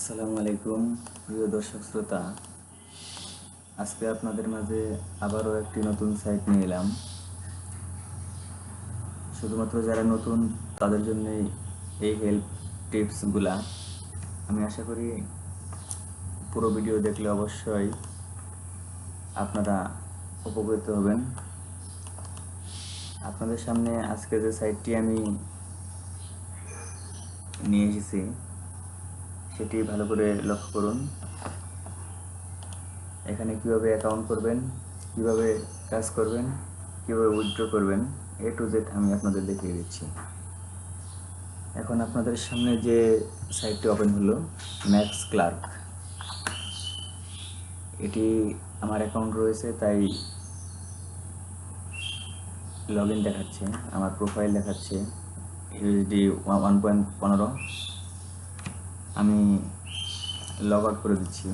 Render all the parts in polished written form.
আসসালামু আলাইকুম প্রিয় দর্শক শ্রোতা, আজকে আপনাদের মাঝে আবারও একটি নতুন সাইট নিয়ে এলাম। শুধুমাত্র যারা নতুন তাদের জন্যই এই হেল্প টিপসগুলা। আমি আশা করি পুরো ভিডিও দেখলে অবশ্যই আপনারা উপকৃত হবেন। আপনাদের সামনে আজকে যে সাইটটি আমি নিয়ে এসেছি সেটি ভালো করে লক্ষ্য করুন। এখানে কিভাবে অ্যাকাউন্ট করবেন, কিভাবে কাজ করবেন, কিভাবে উইথড্র করবেন, এ টু জেড আমি আপনাদের দেখিয়ে দিচ্ছি। এখন আপনাদের সামনে যে সাইটটি ওপেন হলো, ম্যাক্সক্লার্ক। এটি আমার অ্যাকাউন্ট রয়েছে, তাই লগ ইন দেখাচ্ছে, আমার প্রোফাইল দেখাচ্ছে ইউএসডি 1.15। আমি লগ আউট করে দিচ্ছি।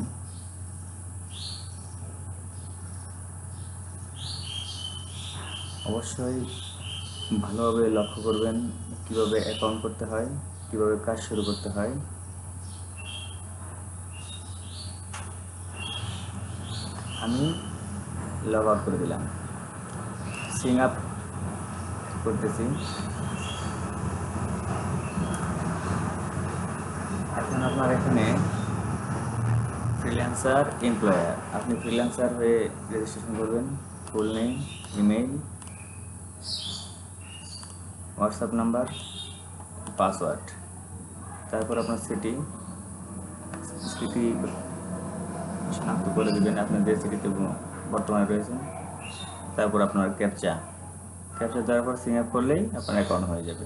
অবশ্যই ভালোভাবে লক্ষ্য করবেন কিভাবে অ্যাকাউন্ট করতে হয়, কিভাবে কাজ শুরু করতে হয়। আমি লগ আউট করে দিলাম, সিং আপ করতেছি। এখন আপনার এখানে ফ্রিল্যান্সার এমপ্লয়ার, আপনি ফ্রিল্যান্সার হয়ে রেজিস্ট্রেশন করবেন। Full name, email, WhatsApp number, password, তারপর আপনার সিটি শনাক্ত করে দেবেন আপনার যে সিটিতে বর্তমানে রয়েছেন। তারপর আপনার ক্যাপচা দেওয়ার পর সিং আপ করলেই আপনার অ্যাকাউন্ট হয়ে যাবে।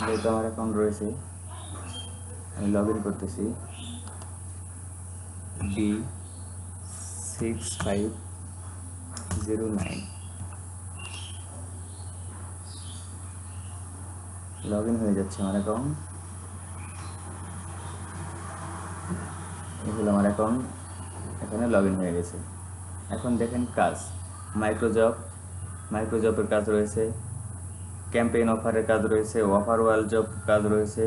যেহেতু আমার অ্যাকাউন্ট রয়েছে, আমি লগ ইন করতেছি। D6509 লগ ইন হয়ে যাচ্ছে আমার অ্যাকাউন্ট। এগুলো আমার অ্যাকাউন্ট এখানে লগ ইন হয়ে গেছে। এখন দেখেন কাজ, মাইক্রোজবের কাজ রয়েছে, ক্যাম্পেইন অফারের কাজ রয়েছে, অফার ওয়াল জব কাজ রয়েছে,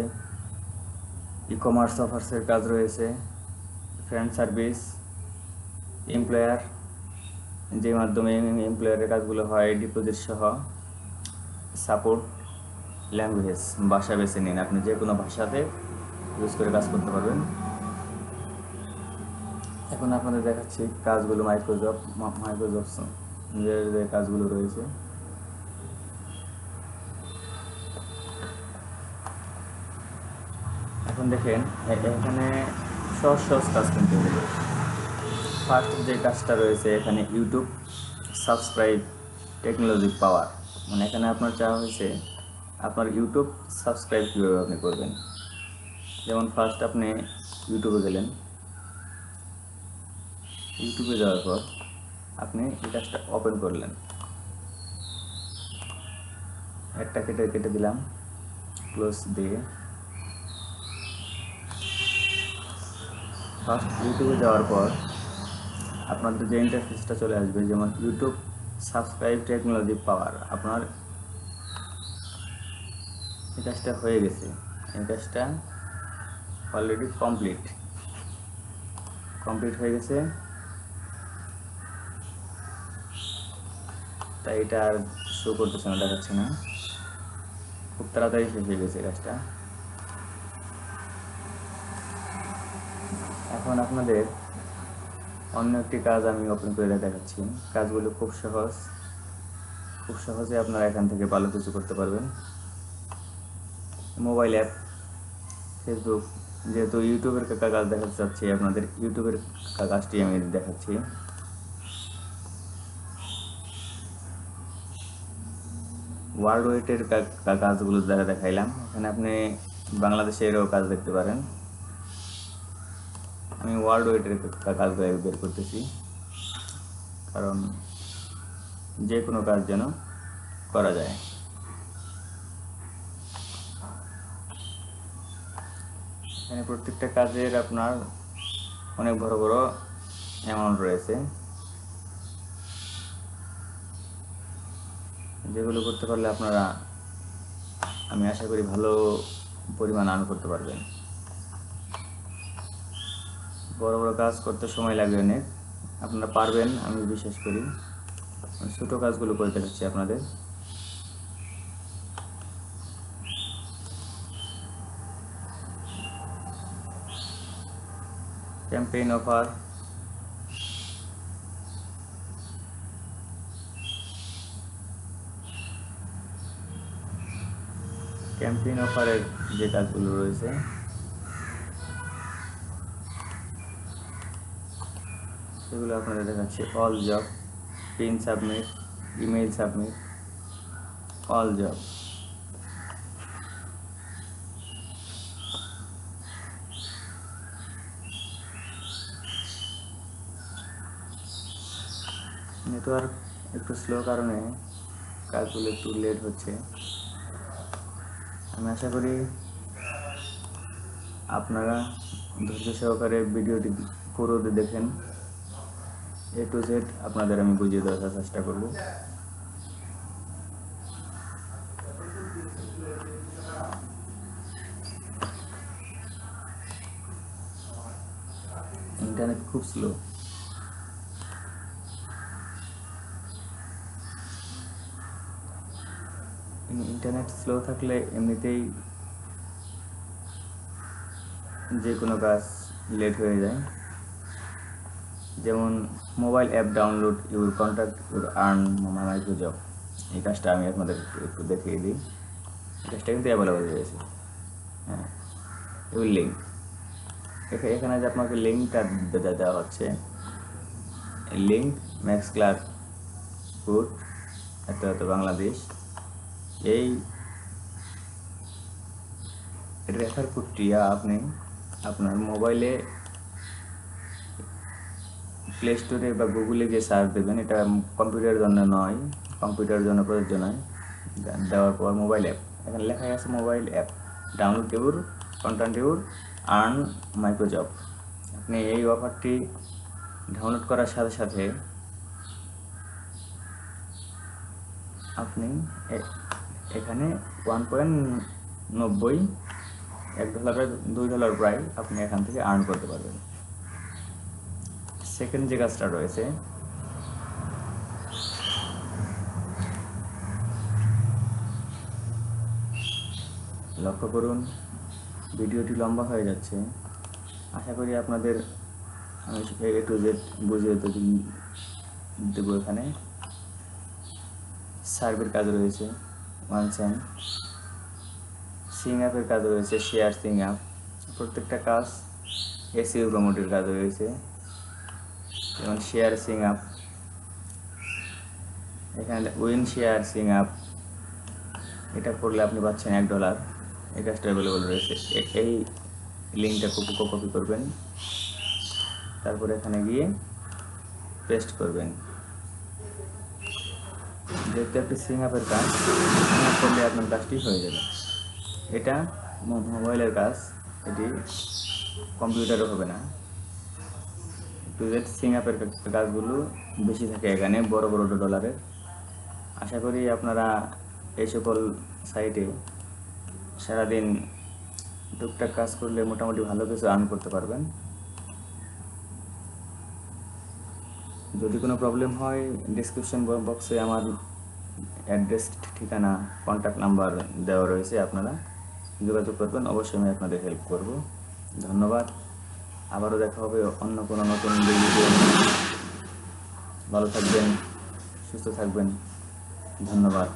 ই কমার্স অফার্সের কাজ রয়েছে, ফ্রেন্ড সার্ভিস, এমপ্লয়ার, যে মাধ্যমে এমপ্লয়ারের কাজগুলো হয়, ডিপোজিট সহ, সাপোর্ট, ল্যাঙ্গুয়েজ, ভাষা বেছে নিন, আপনি যে কোনো ভাষাতে ইউজ করে কাজ করতে পারবেন। এখন আপনাদের দেখাচ্ছি কাজগুলো, মাইক্রোজবস যে কাজগুলো রয়েছে। এখন দেখেন এখানে সহজ কাজ কিন্তু এগুলো। ফার্স্ট যে কাজটা রয়েছে এখানে ইউটিউব সাবস্ক্রাইব টেকনোলজি পাওয়ার, মানে এখানে আপনার চাওয়া হয়েছে আপনার ইউটিউব সাবস্ক্রাইব কীভাবে আপনি করবেন। যেমন ফার্স্ট আপনি ইউটিউবে গেলেন, ইউটিউবে যাওয়ার পর আপনি এই কাজটা ওপেন করলেন, একটা কেটে দিলাম, ক্লোজ দিয়ে ফার্স্ট ইউটিউবে যাওয়ার পর আপনাদের যে ইন্টারফেসটা চলে আসবে, যেমন ইউটিউব সাবস্ক্রাইব টেকনোলজি পাওয়ার, আপনার এই কাজটা হয়ে গেছে, এই কাজটা অলরেডি কমপ্লিট হয়ে গেছে। তাই এটা আর শো করতেছে না, দেখাচ্ছে না, খুব তাড়াতাড়ি শেষ হয়ে গেছে কাজটা। এখন আপনাদের অন্য একটি কাজ আমি ওপেন করে দেখাচ্ছি। কাজগুলো খুব সহজে আপনারা এখান থেকে ভালো কিছু করতে পারবেন। মোবাইল অ্যাপ, ফেসবুক, যেহেতু ইউটিউবের কাজ দেখাতে চাচ্ছি, আপনাদের ইউটিউবের কাজটি আমি দেখাচ্ছি। ওয়ার্ল্ড ওয়েটের কাজগুলো দেখাইলাম, এখানে আপনি বাংলাদেশেরও কাজ দেখতে পারেন। আমি ওয়ার্ল্ড ওয়েটের কাজগুলো বের করতেছি, কারণ যে কোনো কাজ যেন করা যায়। এখানে প্রত্যেকটা কাজের আপনার অনেক বড় অ্যামাউন্ট রয়েছে, যেগুলো করতে পারলে আপনারা, আমি আশা করি, ভালো পরিমাণ আর্ন করতে পারবেন। বড় বড় কাজ করতে সময় লাগবে অনেক, আপনারা পারবেন আমি বিশ্বাস করি। ছোটো কাজগুলো করে দেখাচ্ছি আপনাদের। ক্যাম্পেইন অফার, ক্যাম্পেইন অফারের যে কাজগুলো রয়েছে সেগুলো আপনাদের দেখাচ্ছি। All job, pin submit, email submit, all job. Network একটু স্লো কারণে কাজগুলো একটু লেট হচ্ছে। আমি আশা করি আপনারা ধৈর্য সহকারে ভিডিওটি পুরো দেখেন, এ টু জেড আপনাদের আমি বুঝিয়ে দেওয়ার চেষ্টা করব। ইন্টারনেট খুব স্লো। ইন্টারনেট স্লো থাকলে এমনিতেই যে কোনো কাজ লেট হয়ে যায়। যেমন mobile app download your contact your earn micro job, এই কাজটা আমি আপনাদের একটু দেখিয়ে দিই। এই কাজটা কিন্তু অ্যাভেলেবল রয়েছে। হ্যাঁ, ইউর লিঙ্ক, এখানে যে আপনাকে লিঙ্কটা দেওয়া হচ্ছে, লিঙ্ক ম্যাক্সক্লার্ক কোড এত বাংলাদেশ, এই রেফার কোডটি আপনি আপনার মোবাইলে প্লে স্টোরে বা গুগলে গিয়ে সার্চ দেবেন। এটা কম্পিউটারের জন্য নয়, কম্পিউটারের জন্য প্রযোজ্য নয়। দেওয়ার পর মোবাইল অ্যাপ, এখানে লেখা আছে mobile app download your content your earn micro job. আপনি এই অফারটি ডাউনলোড করার সাথে সাথে আপনি এখানে $1.90, $1 $2 প্রায় আপনি এখান থেকে আর্ন করতে পারবেন। সেকেন্ড যে কাজটা রয়েছে, লক্ষ্য করুন ভিডিওটি লম্বা হয়ে যাচ্ছে। আশা করি আপনাদের আমি এ টু জেড বুঝিয়ে দেবো। এখানে সার্ভের কাজ রয়েছে, ওয়ান সেন্ট, সিং অ্যাপের কাজ রয়েছে, শেয়ার সিং অ্যাপ, প্রত্যেকটা কাজ এসইও প্রমোটের কাজ রয়েছে। যেমন শেয়ার সিং আপ, এখানে উইন শেয়ার সিং আপ, এটা করলে আপনি পাচ্ছেন $1। এই কাজটা অ্যাভেলেবল রয়েছে। এই লিঙ্কটা কপি করবেন, তারপরে এখানে গিয়ে পেস্ট করবেন। যেহেতু একটি সিং আপের কাজ, করলে আপনার কাজটি হয়ে যাবে। এটা মোবাইলের কাজ, এটি কম্পিউটারও হবে না। টু জেড সিং আপের কাজগুলো বেশি থাকে এখানে, বড় বড় ডলারের। আশা করি আপনারা এই সকল সাইটে সারাদিন টুকটাক কাজ করলে মোটামুটি ভালো কিছু আর্ন করতে পারবেন। যদি কোনো প্রবলেম হয় ডেসক্রিপশন বক্সে আমার অ্যাড্রেস, ঠিকানা, কন্ট্যাক্ট নাম্বার দেওয়া রয়েছে, আপনারা যোগাযোগ করবেন, অবশ্যই আমি আপনাদের হেল্প করব। ধন্যবাদ। আবারও দেখা হবে অন্য কোনো নতুন ভিডিও। ভালো থাকবেন, সুস্থ থাকবেন। ধন্যবাদ।